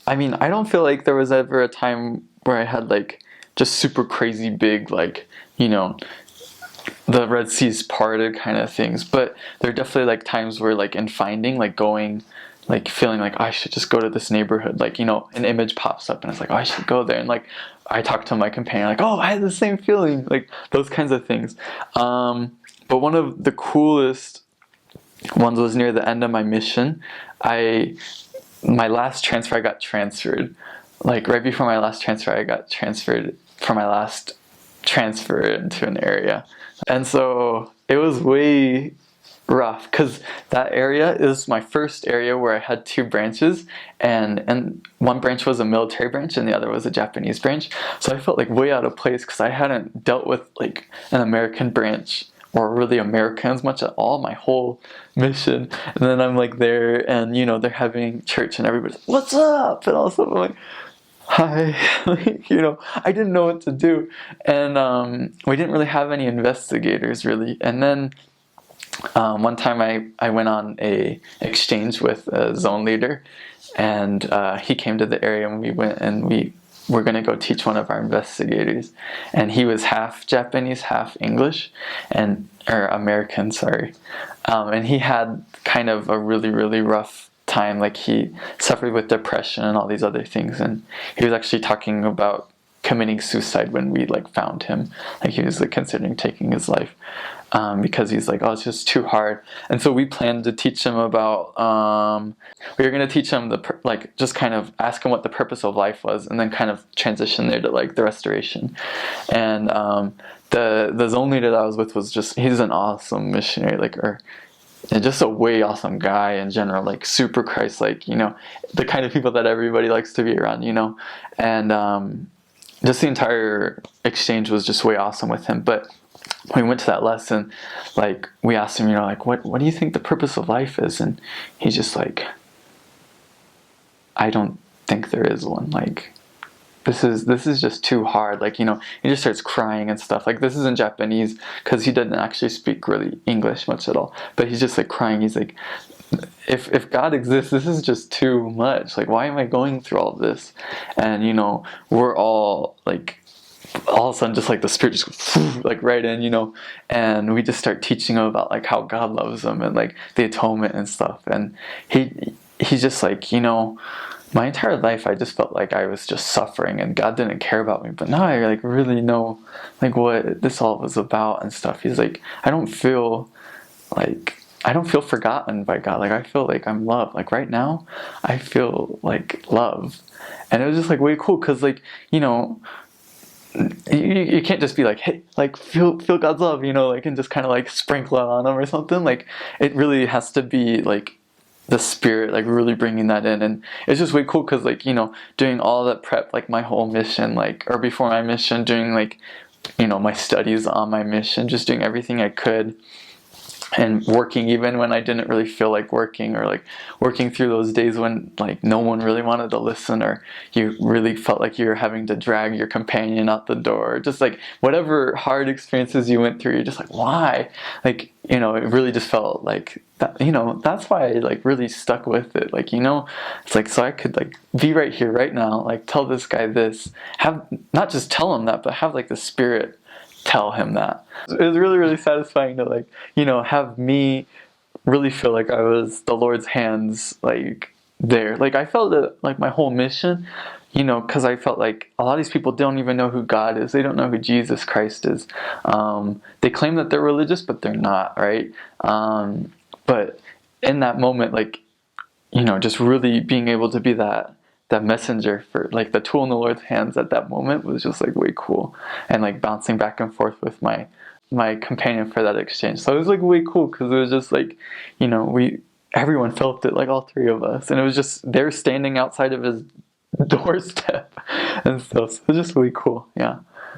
I mean, I don't feel like there was ever a time where I had like just super crazy big, like, you know, the Red Sea's parted kind of things. But there are definitely like times where like in finding, like going, like feeling like, oh, I should just go to this neighborhood. Like, an image pops up and it's like, oh, I should go there. And like I talk to my companion, like, oh, I had the same feeling. Like those kinds of things. But one of the coolest ones was near the end of my mission. My last transfer, I got transferred. Like right before my last transfer, I got transferred for my last transfer into an area. And so it was way rough because that area is my first area where I had two branches, and one branch was a military branch and the other was a Japanese branch. So I felt like way out of place because I hadn't dealt with like an American branch or really Americans much at all my whole mission. And then I'm like there, and they're having church and everybody's like, what's up? And all of a sudden I'm like, hi. Like, I didn't know what to do. And we didn't really have any investigators really. And then one time I went on a exchange with a zone leader, and he came to the area, and we went and we were going to go teach one of our investigators, and he was half Japanese, half English, or American, sorry. And he had kind of a really, really rough time. Like he suffered with depression and all these other things, and he was actually talking about committing suicide when we like found him. Like he was like considering taking his life, because he's like, oh, it's just too hard. And so we planned to teach him about we were going to teach him like just kind of ask him what the purpose of life was, and then kind of transition there to like the restoration. And the zone leader that I was with was he's an awesome missionary, and just a way awesome guy in general, like super Christ-like, the kind of people that everybody likes to be around, and just the entire exchange was just way awesome with him. But when we went to that lesson, like we asked him, like what do you think the purpose of life is? And he's just like, I don't think there is one. Like this is just too hard. Like, he just starts crying and stuff. Like this is in Japanese because he didn't actually speak really English much at all. But he's just like crying. He's like, if God exists, this is just too much. Like, why am I going through all this? And we're all like, all of a sudden, just like the spirit just goes, like right in, and we just start teaching him about like how God loves him and like the atonement and stuff. And he's just like, my entire life I just felt like I was just suffering and God didn't care about me. But now I like really know like what this all was about and stuff. He's like, I don't feel forgotten by God. Like I feel like I'm loved. Like right now, I feel like love. And it was just like way cool because like, you can't just be like, hey, like feel God's love, like, and just kind of like sprinkle it on them or something. Like it really has to be like the spirit, like really bringing that in. And it's just way cool because like, doing all that prep, like my whole mission, like, or before my mission, doing like, my studies on my mission, just doing everything I could. And working even when I didn't really feel like working, or like working through those days when like no one really wanted to listen, or you really felt like you were having to drag your companion out the door, just like whatever hard experiences you went through, you're just like, why? Like, it really just felt like that, that's why I like really stuck with it. Like, it's like, so I could like be right here, right now, like tell this guy this, have not just tell him that, but have like the spirit tell him that. It was really, really satisfying to like, have me really feel like I was the Lord's hands, like there. Like I felt it like my whole mission, because I felt like a lot of these people don't even know who God is. They don't know who Jesus Christ is. They claim that they're religious, but they're not, right? But in that moment, like, just really being able to be that messenger for like the tool in the Lord's hands at that moment was just like way cool. And like bouncing back and forth with my companion for that exchange. So it was like way cool because it was just like, everyone felt it, like all three of us. And it was just, they're standing outside of his doorstep and stuff. So it was just really cool. Yeah.